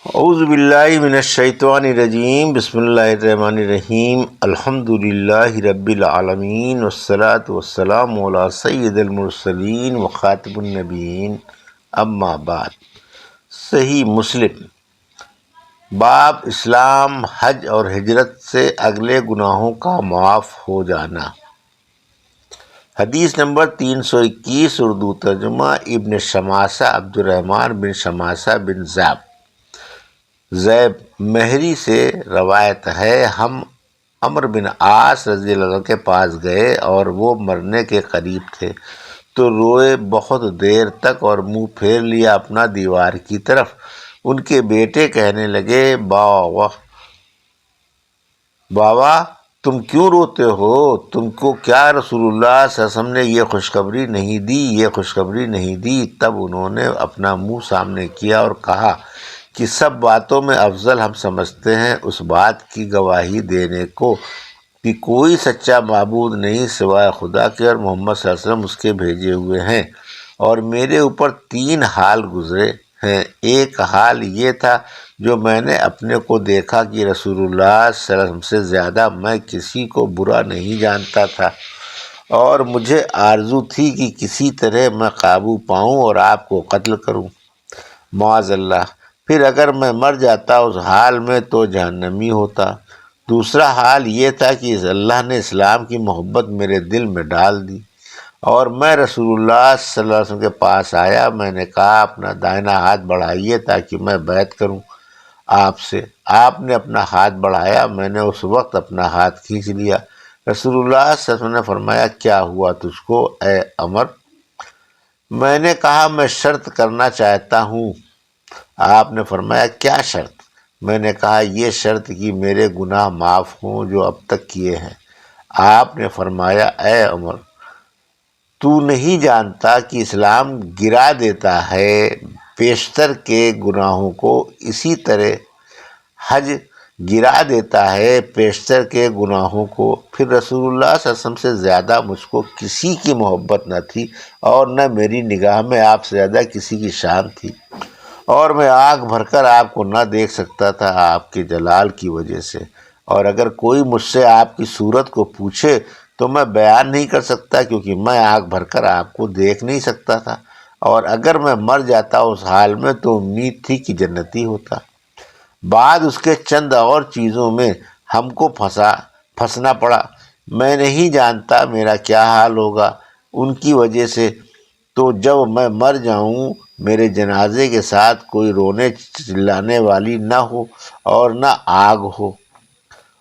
اعوذ باللہ من الشیطان الرجیم، بسم اللہ الرحمن الرحیم، الحمد للہ رب العالمین، والصلاة والسلام علی سید المرسلین وخاتم النبیین، اما بعد۔ صحیح مسلم باب اسلام، حج اور ہجرت سے اگلے گناہوں کا معاف ہو جانا۔ حدیث نمبر 321، اردو ترجمہ ابن شماسہ عبد الرحمن بن شماسہ بن زیب مہری سے روایت ہے، ہم عمر بن عاص رضی اللہ عنہ کے پاس گئے اور وہ مرنے کے قریب تھے تو روئے بہت دیر تک اور منہ پھیر لیا اپنا دیوار کی طرف۔ ان کے بیٹے کہنے لگے، بابا تم کیوں روتے ہو؟ تم کو کیا رسول اللہ صلی اللہ علیہ وسلم نے یہ خوشخبری نہیں دی؟ تب انہوں نے اپنا منہ سامنے کیا اور کہا کہ سب باتوں میں افضل ہم سمجھتے ہیں اس بات کی گواہی دینے کو کہ کوئی سچا معبود نہیں سوائے خدا کے اور محمد صلی اللہ علیہ وسلم اس کے بھیجے ہوئے ہیں، اور میرے اوپر 3 حال گزرے ہیں۔ ایک حال یہ تھا جو میں نے اپنے کو دیکھا کہ رسول اللہ صلی اللہ علیہ وسلم سے زیادہ میں کسی کو برا نہیں جانتا تھا، اور مجھے آرزو تھی کہ کسی طرح میں قابو پاؤں اور آپ کو قتل کروں، معاذ اللہ۔ پھر اگر میں مر جاتا اس حال میں تو جہنمی ہوتا۔ دوسرا حال یہ تھا کہ اللہ نے اسلام کی محبت میرے دل میں ڈال دی اور میں رسول اللہ صلی اللہ علیہ وسلم کے پاس آیا۔ میں نے کہا اپنا دائنا ہاتھ بڑھائیے تاکہ میں بیعت کروں آپ سے۔ آپ نے اپنا ہاتھ بڑھایا، میں نے اس وقت اپنا ہاتھ کھینچ لیا۔ رسول اللہ صلی اللہ علیہ وسلم نے فرمایا، کیا ہوا تجھ کو اے عمر؟ میں نے کہا میں شرط کرنا چاہتا ہوں۔ آپ نے فرمایا، کیا شرط؟ میں نے کہا یہ شرط کہ میرے گناہ معاف ہوں جو اب تک کیے ہیں۔ آپ نے فرمایا، اے عمر تو نہیں جانتا کہ اسلام گرا دیتا ہے پیشتر کے گناہوں کو، اسی طرح حج گرا دیتا ہے پیشتر کے گناہوں کو۔ پھر رسول اللہ صلی اللہ علیہ وسلم سے زیادہ مجھ کو کسی کی محبت نہ تھی اور نہ میری نگاہ میں آپ سے زیادہ کسی کی شان تھی، اور میں آنکھ بھر کر آپ کو نہ دیکھ سکتا تھا آپ کے جلال کی وجہ سے، اور اگر کوئی مجھ سے آپ کی صورت کو پوچھے تو میں بیان نہیں کر سکتا کیونکہ میں آنکھ بھر کر آپ کو دیکھ نہیں سکتا تھا، اور اگر میں مر جاتا اس حال میں تو امید تھی کہ جنتی ہوتا۔ بعد اس کے چند اور چیزوں میں ہم کو پھنسنا پڑا، میں نہیں جانتا میرا کیا حال ہوگا ان کی وجہ سے۔ تو جب میں مر جاؤں میرے جنازے کے ساتھ کوئی رونے چلانے والی نہ ہو اور نہ آگ ہو،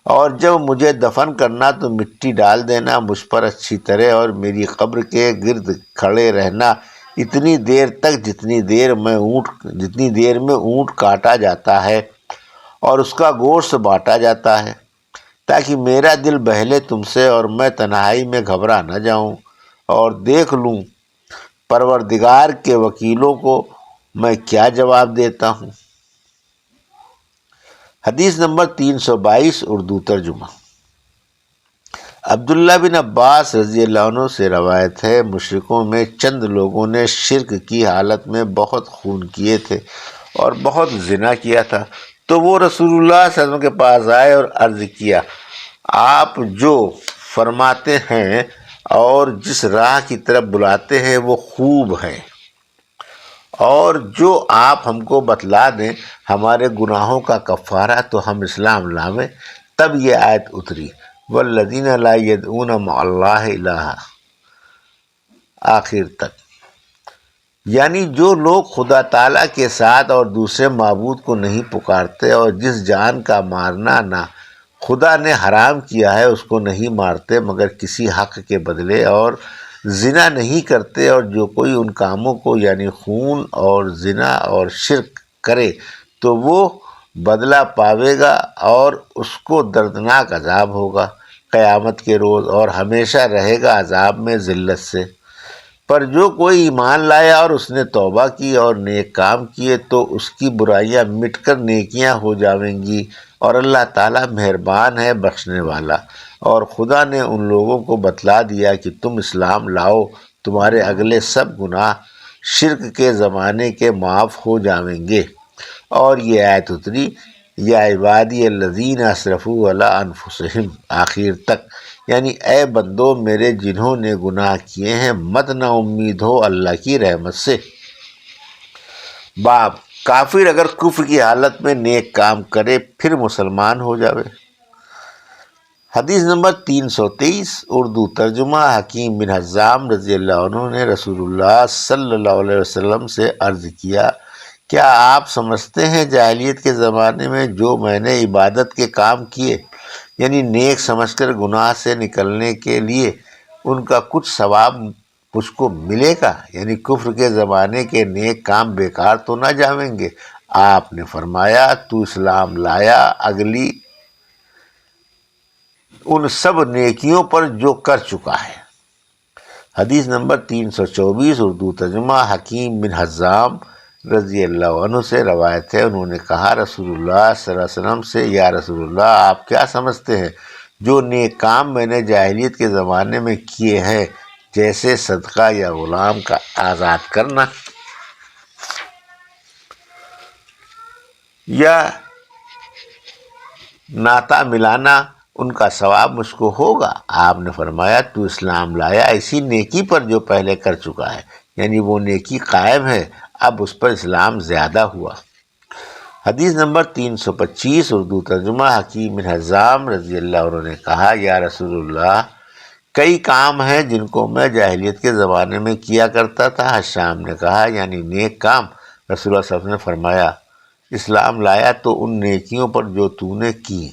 اور جب مجھے دفن کرنا تو مٹی ڈال دینا مجھ پر اچھی طرح اور میری قبر کے گرد کھڑے رہنا اتنی دیر تک جتنی دیر میں اونٹ کاٹا جاتا ہے اور اس کا گوشت بانٹا جاتا ہے، تاکہ میرا دل بہلے تم سے اور میں تنہائی میں گھبرا نہ جاؤں اور دیکھ لوں پروردگار کے وکیلوں کو میں کیا جواب دیتا ہوں۔ حدیث نمبر 322، اردو ترجمہ عبداللہ بن عباس رضی اللہ عنہ سے روایت ہے، مشرکوں میں چند لوگوں نے شرک کی حالت میں بہت خون کیے تھے اور بہت زنا کیا تھا، تو وہ رسول اللہ صلی اللہ علیہ وسلم کے پاس آئے اور عرض کیا، آپ جو فرماتے ہیں اور جس راہ کی طرف بلاتے ہیں وہ خوب ہے، اور جو آپ ہم کو بتلا دیں ہمارے گناہوں کا کفارہ تو ہم اسلام لاویں۔ تب یہ آیت اتری، والذین لا یدعون مع اللہ الہ، آخر تک، یعنی جو لوگ خدا تعالیٰ کے ساتھ اور دوسرے معبود کو نہیں پکارتے اور جس جان کا مارنا نہ خدا نے حرام کیا ہے اس کو نہیں مارتے مگر کسی حق کے بدلے، اور زنا نہیں کرتے، اور جو کوئی ان کاموں کو یعنی خون اور زنا اور شرک کرے تو وہ بدلہ پاوے گا اور اس کو دردناک عذاب ہوگا قیامت کے روز، اور ہمیشہ رہے گا عذاب میں ذلت سے۔ پر جو کوئی ایمان لایا اور اس نے توبہ کی اور نیک کام کیے تو اس کی برائیاں مٹ کر نیکیاں ہو جاویں گی، اور اللہ تعالیٰ مہربان ہے بخشنے والا۔ اور خدا نے ان لوگوں کو بتلا دیا کہ تم اسلام لاؤ، تمہارے اگلے سب گناہ شرک کے زمانے کے معاف ہو جاویں گے، اور یہ آیت اتری یا عبادی الذین اسرفوا علی انفسہم آخر تک، یعنی اے بندو میرے جنہوں نے گناہ کیے ہیں مت نا امید ہو اللہ کی رحمت سے۔ باب کافر اگر کفر کی حالت میں نیک کام کرے پھر مسلمان ہو جاوے۔ حدیث نمبر 323 اردو ترجمہ حکیم بن حزام رضی اللہ عنہ نے رسول اللہ صلی اللہ علیہ وسلم سے عرض کیا، کیا آپ سمجھتے ہیں جاہلیت کے زمانے میں جو میں نے عبادت کے کام کیے، یعنی نیک سمجھ کر گناہ سے نکلنے کے لیے، ان کا کچھ ثواب مجھ کو ملے گا؟ یعنی کفر کے زمانے کے نیک کام بیکار تو نہ جائیں گے؟ آپ نے فرمایا، تو اسلام لایا اگلی ان سب نیکیوں پر جو کر چکا ہے۔ حدیث نمبر 324 اردو ترجمہ حکیم بن حزام رضی اللہ عنہ سے روایت ہے، انہوں نے کہا رسول اللہ صلی اللہ علیہ وسلم سے، یا رسول اللہ آپ کیا سمجھتے ہیں جو نیک کام میں نے جاہلیت کے زمانے میں کیے ہیں، جیسے صدقہ یا غلام کا آزاد کرنا یا ناتا ملانا، ان کا ثواب مجھ کو ہوگا؟ آپ نے فرمایا، تو اسلام لایا اسی نیکی پر جو پہلے کر چکا ہے، یعنی وہ نیکی قائم ہے، اب اس پر اسلام زیادہ ہوا۔ حدیث نمبر 325 اردو ترجمہ حکیم بن حزام رضی اللہ عنہ نے کہا، یا رسول اللہ کئی کام ہیں جن کو میں جاہلیت کے زمانے میں کیا کرتا تھا۔ حشام نے کہا، یعنی نیک کام؟ رسول اللہ صلی اللہ علیہ وسلم نے فرمایا، اسلام لایا تو ان نیکیوں پر جو تو نے کی۔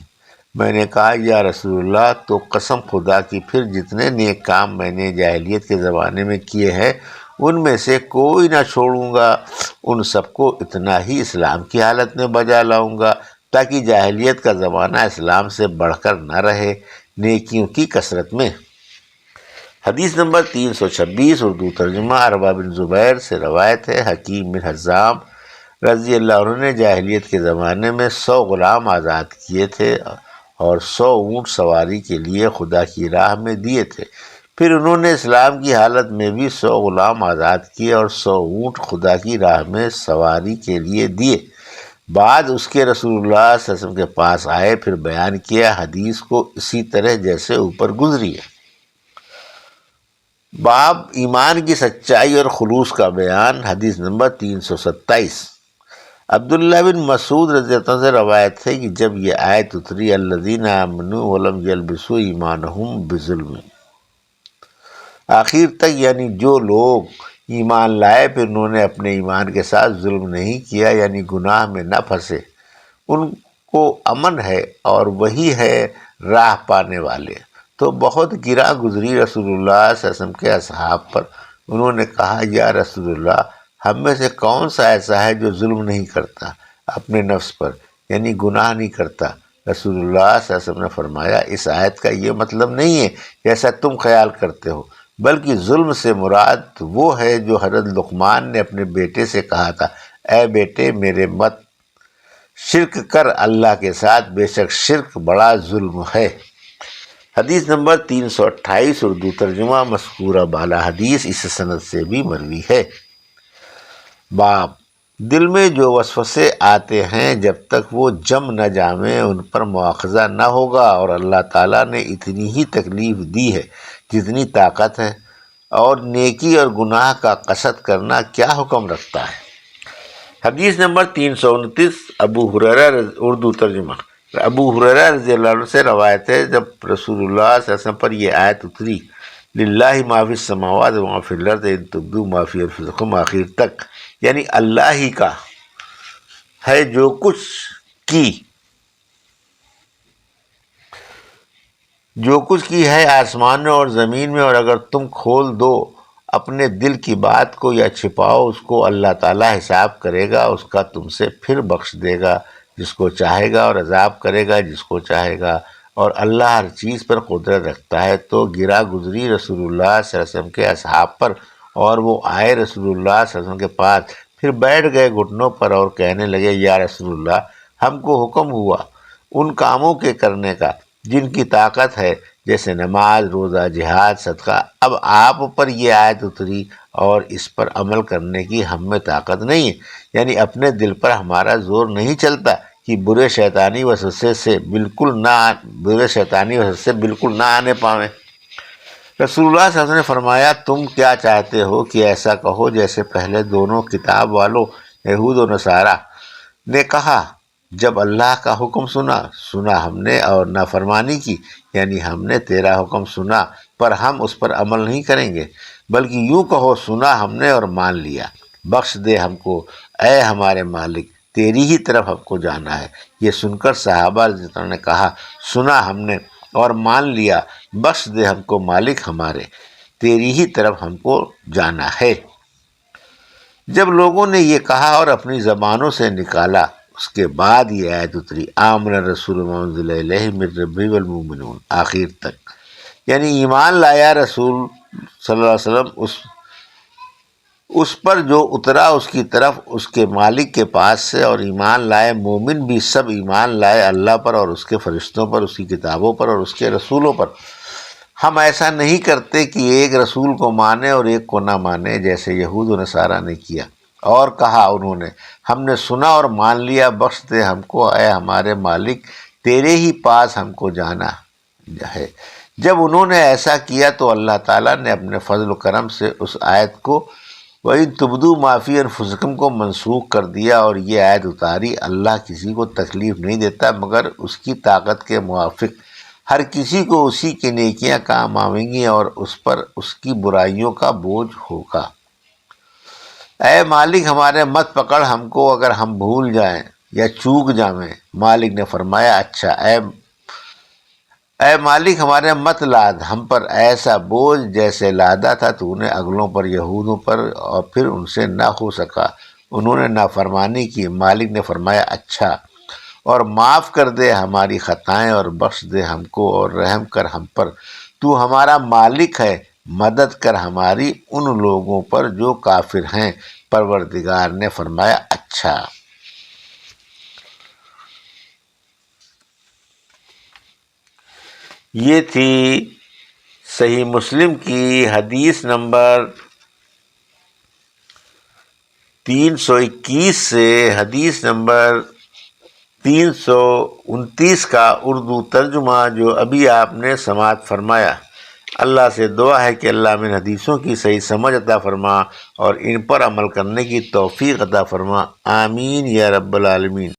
میں نے کہا، یا رسول اللہ تو قسم خدا کی پھر جتنے نیک کام میں نے جاہلیت کے زمانے میں کیے ہیں ان میں سے کوئی نہ چھوڑوں گا، ان سب کو اتنا ہی اسلام کی حالت میں بجا لاؤں گا تاکہ جاہلیت کا زمانہ اسلام سے بڑھ کر نہ رہے نیکیوں کی کثرت میں۔ حدیث نمبر 326 اردو ترجمہ عروہ بن زبیر سے روایت ہے، حکیم بن حزام رضی اللہ عنہ نے جاہلیت کے زمانے میں 100 غلام آزاد کیے تھے اور 100 اونٹ سواری کے لیے خدا کی راہ میں دیے تھے۔ پھر انہوں نے اسلام کی حالت میں بھی 100 غلام آزاد کیے اور 100 اونٹ خدا کی راہ میں سواری کے لیے دیے۔ بعد اس کے رسول اللہ صلی اللہ علیہ وسلم کے پاس آئے، پھر بیان کیا حدیث کو اسی طرح جیسے اوپر گزری ہے۔ باب ایمان کی سچائی اور خلوص کا بیان۔ حدیث نمبر 327 عبداللہ بن مسعود رضی اللہ عنہ سے روایت ہے کہ جب یہ آیت اتری الذین آمنوا ولم یلبسوا ایمانہم بظلم آخر تک، یعنی جو لوگ ایمان لائے پھر انہوں نے اپنے ایمان کے ساتھ ظلم نہیں کیا، یعنی گناہ میں نہ پھنسے، ان کو امن ہے اور وہی ہے راہ پانے والے، تو بہت گراں گزری رسول اللہ صلی اللہ علیہ وسلم کے اصحاب پر۔ انہوں نے کہا، یا رسول اللہ ہم میں سے کون سا ایسا ہے جو ظلم نہیں کرتا اپنے نفس پر، یعنی گناہ نہیں کرتا؟ رسول اللہ صلی اللہ علیہ وسلم نے فرمایا، اس آیت کا یہ مطلب نہیں ہے جیسا تم خیال کرتے ہو، بلکہ ظلم سے مراد وہ ہے جو حضرت لقمان نے اپنے بیٹے سے کہا تھا، اے بیٹے میرے مت شرک کر اللہ کے ساتھ، بے شک شرک بڑا ظلم ہے۔ حدیث نمبر 328 اردو ترجمہ مذکورہ بالا حدیث اس سند سے بھی مروی ہے۔ باب دل میں جو وسوسے آتے ہیں جب تک وہ جم نہ جامیں ان پر مواخذہ نہ ہوگا، اور اللہ تعالیٰ نے اتنی ہی تکلیف دی ہے جتنی طاقت ہے، اور نیکی اور گناہ کا قصد کرنا کیا حکم رکھتا ہے۔ حدیث نمبر 329 ابو ہریرہ اردو ترجمہ ابو ہریرہ رضی اللہ عنہ سے روایت ہے، جب رسول اللہ صلی اللہ علیہ وسلم پر یہ آیت اتری للہ ما فی السماوات و ما فی الارض ان تبدوا ما فی انفسکم آخر تک، یعنی اللہ ہی کا ہے جو کچھ کی ہے آسمانوں اور زمین میں، اور اگر تم کھول دو اپنے دل کی بات کو یا چھپاؤ اس کو، اللہ تعالیٰ حساب کرے گا اس کا تم سے، پھر بخش دے گا جس کو چاہے گا اور عذاب کرے گا جس کو چاہے گا، اور اللہ ہر چیز پر قدرت رکھتا ہے۔ تو گرا گزری رسول اللہ صلی اللہ علیہ وسلم کے اصحاب پر، اور وہ آئے رسول اللہ صلی اللہ علیہ وسلم کے پاس، پھر بیٹھ گئے گھٹنوں پر اور کہنے لگے، یا رسول اللہ ہم کو حکم ہوا ان کاموں کے کرنے کا جن کی طاقت ہے جیسے نماز، روزہ، جہاد، صدقہ۔ اب آپ پر یہ آیت اتری اور اس پر عمل کرنے کی ہم میں طاقت نہیں ہے، یعنی اپنے دل پر ہمارا زور نہیں چلتا کہ برے شیطانی وسوسے سے بالکل نہ آنے پاویں۔ رسول اللہ صلی اللہ علیہ وسلم نے فرمایا، تم کیا چاہتے ہو کہ ایسا کہو جیسے پہلے دونوں کتاب والوں یہود و نصارہ نے کہا، جب اللہ کا حکم سنا ہم نے اور نافرمانی کی، یعنی ہم نے تیرا حکم سنا پر ہم اس پر عمل نہیں کریں گے، بلکہ یوں کہو، سنا ہم نے اور مان لیا، بخش دے ہم کو اے ہمارے مالک، تیری ہی طرف ہم کو جانا ہے۔ یہ سن کر صحابہ رضی اللہ عنہ نے کہا، سنا ہم نے اور مان لیا، بخش دے ہم کو مالک ہمارے، تیری ہی طرف ہم کو جانا ہے۔ جب لوگوں نے یہ کہا اور اپنی زبانوں سے نکالا، اس کے بعد یہ آیت اتری، آمن الرسول بما انزل الیہ من ربہ والمؤمنون، آخر تک، یعنی ایمان لایا رسول صلی اللہ علیہ وسلم اس پر جو اترا اس کی طرف اس کے مالک کے پاس سے، اور ایمان لائے مومن بھی سب ایمان لائے اللہ پر اور اس کے فرشتوں پر، اس کی کتابوں پر اور اس کے رسولوں پر۔ ہم ایسا نہیں کرتے کہ ایک رسول کو مانے اور ایک کو نہ مانے، جیسے یہود و نصارہ نے کیا۔ اور کہا انہوں نے، ہم نے سنا اور مان لیا، بخش دے ہم کو اے ہمارے مالک، تیرے ہی پاس ہم کو جانا ہے۔ جب انہوں نے ایسا کیا تو اللہ تعالیٰ نے اپنے فضل و کرم سے اس آیت کو وَإِن تُبْدُوا مَا فِي أَنفُسِكُمْ کو منسوخ کر دیا اور یہ آیت اتاری، اللہ کسی کو تکلیف نہیں دیتا مگر اس کی طاقت کے موافق۔ ہر کسی کو اسی کی نیکیاں کام آئیں گی اور اس پر اس کی برائیوں کا بوجھ ہوگا۔ اے مالک ہمارے، مت پکڑ ہم کو اگر ہم بھول جائیں یا چوک جائیں۔ مالک نے فرمایا، اچھا اے مالک ہمارے، مت لاد ہم پر ایسا بوجھ جیسے لادا تھا تو نے اگلوں پر، یہودوں پر، اور پھر ان سے نہ ہو سکا، انہوں نے نافرمانی کی۔ مالک نے فرمایا، اچھا، اور معاف کر دے ہماری خطائیں اور بخش دے ہم کو اور رحم کر ہم پر، تو ہمارا مالک ہے، مدد کر ہماری ان لوگوں پر جو کافر ہیں۔ پروردگار نے فرمایا، اچھا۔ یہ تھی صحیح مسلم کی حدیث نمبر 321 سے حدیث نمبر 329 کا اردو ترجمہ جو ابھی آپ نے سماعت فرمایا۔ اللہ سے دعا ہے کہ اللہ ان حدیثوں کی صحیح سمجھ عطا فرما اور ان پر عمل کرنے کی توفیق عطا فرما، آمین یا رب العالمین۔